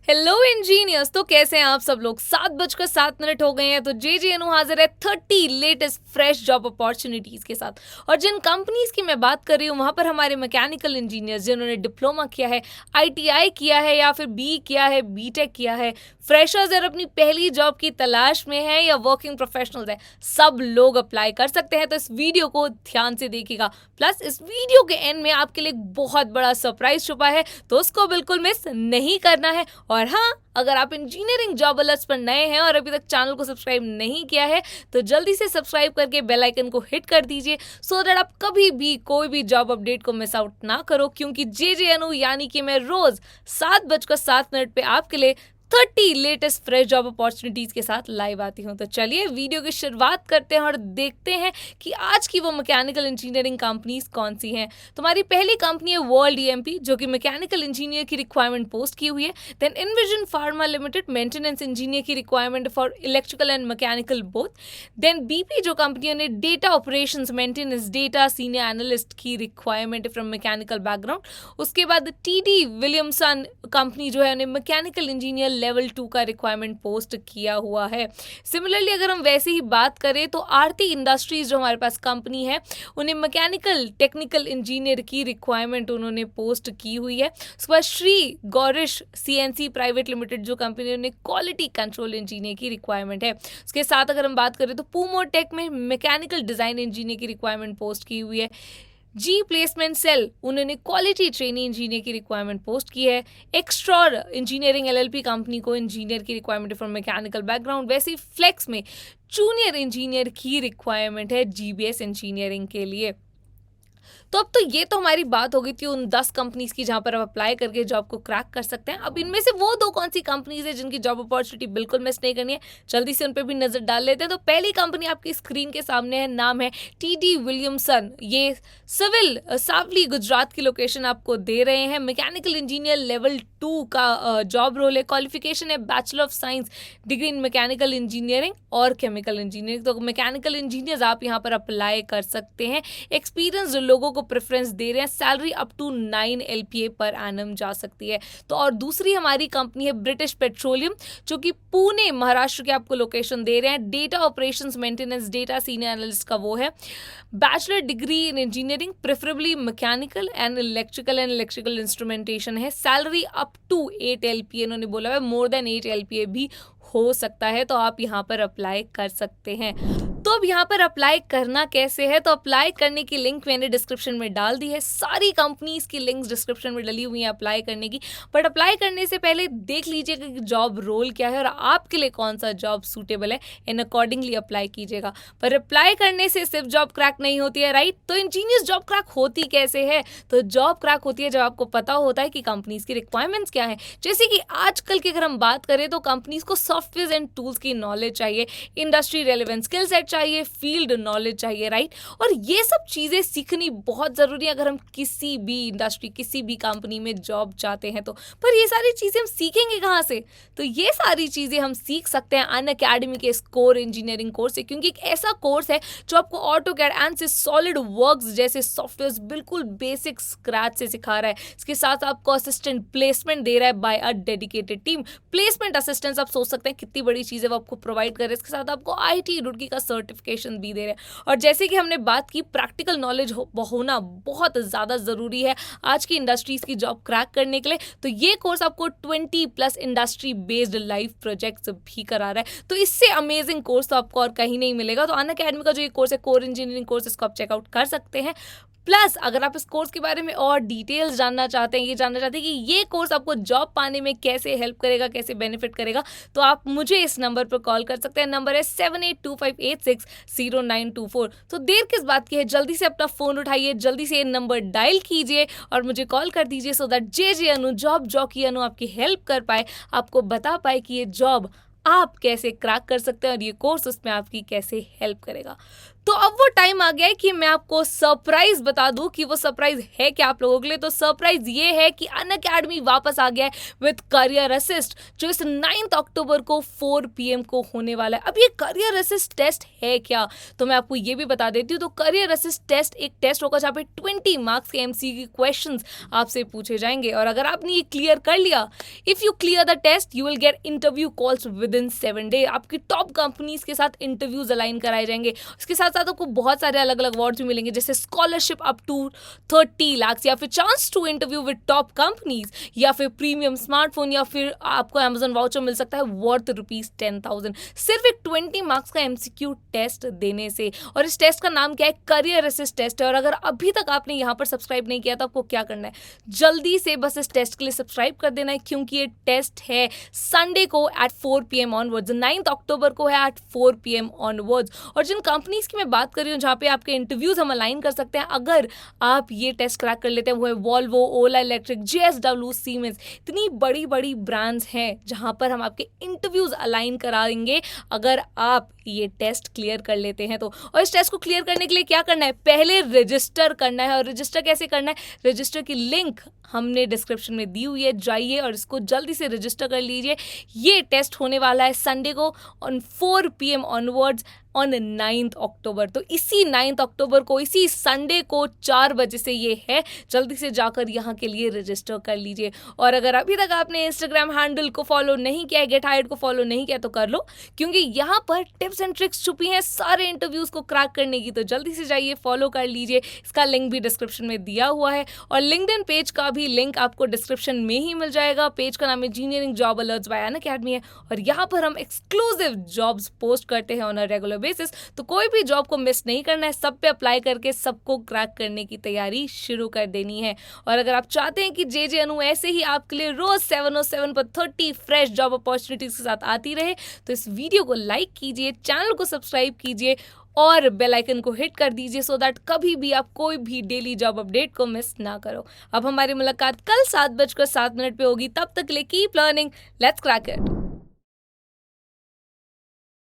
Hello engineers. तो कैसे हैं आप सब लोग। 7:07 हो गए हैं। तो JJNU हाजिर है 30 लेटेस्ट फ्रेश जॉब अपॉर्चुनिटीज के साथ। और जिन कंपनीज की मैं बात कर रही हूँ वहां पर हमारे मैकेनिकल इंजीनियर्स जिन्होंने डिप्लोमा किया है, ITI किया है या फिर बी किया है, बीटेक किया है, फ्रेशर्स और अपनी पहली जॉब की तलाश में है या वर्किंग प्रोफेशनल्स है, सब लोग अप्लाई कर सकते हैं। तो इस वीडियो को ध्यान से देखिएगा। प्लस इस वीडियो के एंड में आपके लिए एक बहुत बड़ा सरप्राइज छुपा है, तो उसको बिल्कुल मिस नहीं करना है। और हाँ, अगर आप इंजीनियरिंग जॉब अलर्ट्स पर नए हैं और अभी तक चैनल को सब्सक्राइब नहीं किया है तो जल्दी से सब्सक्राइब करके बेल आइकन को हिट कर दीजिए, सो दैट आप कभी भी कोई भी जॉब अपडेट को मिस आउट ना करो। क्योंकि JJNU यानी कि मैं रोज 7:07 पे आपके लिए 30 लेटेस्ट फ्रेश जॉब अपॉर्चुनिटीज के साथ लाइव आती हूँ। तो चलिए वीडियो की शुरुआत करते हैं और देखते हैं कि आज की वो मैकेनिकल इंजीनियरिंग कंपनीज कौन सी हैं। तुम्हारी पहली कंपनी है वर्ल्ड EMP, जो कि मैकेनिकल इंजीनियर की रिक्वायरमेंट पोस्ट की हुई है। Then Invision pharma limited, maintenance engineer की requirement for electrical and mechanical both. Then BP जो कंपनियों ने data operations maintenance data senior analyst की रिक्वायरमेंट फ्रॉम मैकेनिकल बैकग्राउंड। उसके बाद TD विलियमसन कंपनी जो है उन्हें मैकेनिकल इंजीनियर लेवल 2 का रिक्वायरमेंट पोस्ट किया हुआ है। सिमिलरली अगर हम वैसे ही बात करें तो आरती इंडस्ट्रीज जो हमारे पास कंपनी है उन्हें मैकेनिकल टेक्निकल इंजीनियर की रिक्वायरमेंट उन्होंने पोस्ट की हुई है। उसके बाद Shri Gaurish CNC private limited जो कंपनी उन्हें क्वालिटी कंट्रोल इंजीनियर की रिक्वायरमेंट है। उसके साथ अगर हम बात करें तो पूमोटेक में मैकेनिकल डिजाइन इंजीनियर की रिक्वायरमेंट पोस्ट की हुई है। G प्लेसमेंट सेल उन्होंने क्वालिटी ट्रेनिंग इंजीनियर की रिक्वायरमेंट पोस्ट की है। एक्स्ट्रॉर इंजीनियरिंग LLP कंपनी को इंजीनियर की रिक्वायरमेंट फ्रॉम मैकेनिकल बैकग्राउंड। वैसे ही फ्लेक्स में जूनियर इंजीनियर की रिक्वायरमेंट है GBS इंजीनियरिंग के लिए। तो अब तो ये तो हमारी बात हो गई थी उन 10 कंपनीज की जहां पर आप अप्लाई करके जॉब को क्रैक कर सकते हैं। अब इनमें से वो दो कौन सी कंपनीज है जिनकी जॉब अपॉर्चुनिटी बिल्कुल मिस नहीं करनी है, जल्दी से उन पर भी नजर डाल लेते हैं। तो पहली कंपनी आपकी स्क्रीन के सामने है, नाम है TD विलियमसन। ये सिविल सावली गुजरात की लोकेशन आपको दे रहे हैं। मैकेनिकल इंजीनियर लेवल 2 का जॉब रोल है। क्वालिफिकेशन है bachelor of science degree in mechanical engineering और केमिकल इंजीनियरिंग। तो मैकेनिकल इंजीनियर्स आप यहाँ पर अप्लाई कर सकते हैं। एक्सपीरियंस लोगों को प्रेफरेंस दे रहे हैं। सैलरी अप टू 9 LPA पर एनम जा सकती है। तो और दूसरी हमारी कंपनी है ब्रिटिश पेट्रोलियम, जो कि पुणे महाराष्ट्र के आपको लोकेशन दे रहे हैं। Data operations maintenance data senior analyst का वो है। Bachelor degree in engineering preferably mechanical and electrical instrumentation है। सैलरी अप टू 8 LPA इन्होंने बोला है, मोर देन 8 LPA भी हो सकता है। तो आप यहाँ पर अप्लाई कर सकते हैं। तो अब यहाँ पर अप्लाई करना कैसे है, तो अप्लाई करने की लिंक मैंने डिस्क्रिप्शन में डाल दी है। सारी कंपनीज की लिंक्स डिस्क्रिप्शन में डली हुई है अप्लाई करने की। बट अप्लाई करने से पहले देख लीजिएगा कि जॉब रोल क्या है और आपके लिए कौन सा जॉब सूटेबल है, इन अकॉर्डिंगली अप्लाई कीजिएगा। पर अप्लाई करने से सिर्फ जॉब क्रैक नहीं होती है, राइट। तो इंजीनियर्स जॉब क्रैक होती कैसे है, तो जॉब क्रैक होती है जब आपको पता होता है कि कंपनीज की रिक्वायरमेंट्स क्या है। जैसे कि आजकल की अगर हम बात करें तो कंपनीज को सॉफ्टवेयर एंड टूल्स की नॉलेज चाहिए, इंडस्ट्री रेलेवेंट स्किल सेट चाहिए, फील्ड नॉलेज चाहिए, राइट। और ये सब चीजें सीखनी बहुत जरूरी है अगर हम किसी भी इंडस्ट्री किसी भी कंपनी में जॉब चाहते हैं तो। पर ये सारी चीजें हम सीखेंगे कहाँ से, तो ये सारी चीजें हम सीख सकते हैं अनअकैडमी के स्कोर इंजीनियरिंग कोर्स से। क्योंकि एक ऐसा कोर्स है जो आपको ऑटोकैड एंड सॉलिड वर्क्स जैसे सॉफ्टवेयर बिल्कुल बेसिक स्क्रैच से सिखा रहा है। इसके साथ आपको असिस्टेंट प्लेसमेंट दे रहा है by a dedicated team. Placement assistance आप सोच सकते हैं कितनी बड़ी चीज है वो आपको प्रोवाइड कर रहे हैं। इसके साथ आपको IT रुड़की का सर्टिफिकेशन भी दे रहे हैं। और जैसे कि हमने बात की, प्रैक्टिकल नॉलेज होना बहुत ज़्यादा ज़रूरी है आज की इंडस्ट्रीज की जॉब क्रैक करने के लिए। तो ये कोर्स आपको 20+ इंडस्ट्री बेस्ड लाइव प्रोजेक्ट्स भी करा रहा है। तो इससे अमेजिंग कोर्स तो आपको और कहीं नहीं मिलेगा। तो अनअकैडमी का जो ये कोर्स है, कोर इंजीनियरिंग कोर्स, इसको आप चेकआउट कर सकते हैं। प्लस अगर आप इस कोर्स के बारे में और डिटेल्स जानना चाहते हैं, ये जानना चाहते हैं कि ये कोर्स आपको जॉब पाने में कैसे हेल्प करेगा, कैसे बेनिफिट करेगा, तो आप मुझे इस नंबर पर कॉल कर सकते हैं। नंबर है 7825860924। तो देर किस बात की है, जल्दी से अपना फोन उठाइए, जल्दी से ये नंबर डायल कीजिए और मुझे कॉल कर दीजिए, so that JJNU job jockey Anu आपकी हेल्प कर पाए, आपको बता पाए कि ये जॉब आप कैसे क्रैक कर सकते हैं और ये कोर्स उसमें आपकी कैसे हेल्प करेगा। तो अब वो टाइम आ गया है कि मैं आपको सरप्राइज बता दूं कि वो सरप्राइज है क्या आप लोगों के लिए। तो सरप्राइज ये है कि अनअकैडमी वापस आ गया है विद करियर असिस्ट, जो इस 9 अक्टूबर को 4 PM को होने वाला है। अब ये करियर असिस्ट टेस्ट है क्या, तो मैं आपको ये भी बता देती हूँ। तो करियर असिस्ट टेस्ट एक टेस्ट होगा जहाँ पे 20 मार्क्स के MCQ क्वेश्चंस आपसे पूछे जाएंगे, और अगर आपने ये क्लियर कर लिया, if you clear the test you will get interview calls within 7 day. आपकी टॉप कंपनीज के साथ इंटरव्यूज अलाइन कराए जाएंगे। उसके साथ साथ आपको बहुत सारे अलग अलग अवार्ड्स भी मिलेंगे, जैसे स्कॉलरशिप अप टू 30 लाख, या फिर chance to interview with top companies, या फिर प्रीमियम स्मार्टफोन, या फिर आपको अमेजन वाउचर मिल सकता है वर्थ ₹10,000 सिर्फ एक 20 मार्क्स का MCQ टेस्ट देने से। और इस टेस्ट का नाम क्या है, करियर असिस्ट टेस्ट है। और अगर अभी तक आपने यहाँ पर सब्सक्राइब नहीं किया तो आपको क्या करना है, जल्दी से बस इस टेस्ट के लिए सब्सक्राइब कर देना है, क्योंकि ये टेस्ट है संडे को एट 4 PM ऑनवर्ड्स, 9 अक्टूबर को है एट 4 PM ऑनवर्ड्स। और जिन कंपनीज की मैं बात कर रही हूँ जहाँ पे आपके इंटरव्यूज हम अलाइन कर सकते हैं, अगर आप ये टेस्ट क्रैक कर लेते हैं, वो है वॉल्वो, ओला इलेक्ट्रिक, JSW, सीमेंस। इतनी बड़ी बड़ी ब्रांड्स हैं जहाँ पर हम आपके इंटरव्यूज अलाइन कराएंगे अगर आप ये टेस्ट क्लियर कर लेते हैं तो। और इस टेस्ट को क्लियर करने के लिए क्या करना है, पहले रजिस्टर करना है। और रजिस्टर कैसे करना है, रजिस्टर की लिंक हमने डिस्क्रिप्शन में दी हुई है, जाइए और इसको जल्दी से रजिस्टर कर लीजिए। ये टेस्ट होने वाला है संडे को ऑन 4 PM ऑनवर्ड्स ऑन 9 अक्टूबर। तो इसी 9 अक्टूबर को, इसी संडे को 4 बजे से ये है, जल्दी से जाकर यहाँ के लिए रजिस्टर कर लीजिए। और अगर अभी तक आपने इंस्टाग्राम हैंडल को फॉलो नहीं किया है, गेट हायर्ड को फॉलो नहीं किया, तो कर लो, क्योंकि यहाँ पर टिप्स एंड ट्रिक्स छुपी हैं सारे इंटरव्यूज को क्रैक करने की। तो जल्दी से जाइए, फॉलो कर लीजिए। इसका लिंक भी डिस्क्रिप्शन में दिया हुआ है, और लिंक्डइन पेज का भी लिंक आपको डिस्क्रिप्शन में ही मिल जाएगा। पेज का नाम है engineering job alerts bye Unacademy है, और यहाँ पर हम एक्सक्लूसिव जॉब्स पोस्ट करते हैं ऑन अ रेगुलर बेसिस। तो कोई भी जॉब को मिस नहीं करना है, सब पे अप्लाई करके सबको क्रैक करने की तैयारी शुरू कर देनी है। और अगर आप चाहते हैं कि जे अनु ऐसे ही आपके लिए रोज 707 पर 30 फ्रेश जॉब अपॉर्चुनिटीज के साथ आती रहे, तो इस वीडियो को लाइक कीजिए, चैनल को सब्सक्राइब कीजिए और बेल आइकन को हिट कर दीजिए, सो दैट कभी भी आप कोई भी डेली जॉब अपडेट को मिस ना करो। अब हमारी मुलाकात कल 7:07 पे होगी। तब तक के लिए keep learning, let's crack it.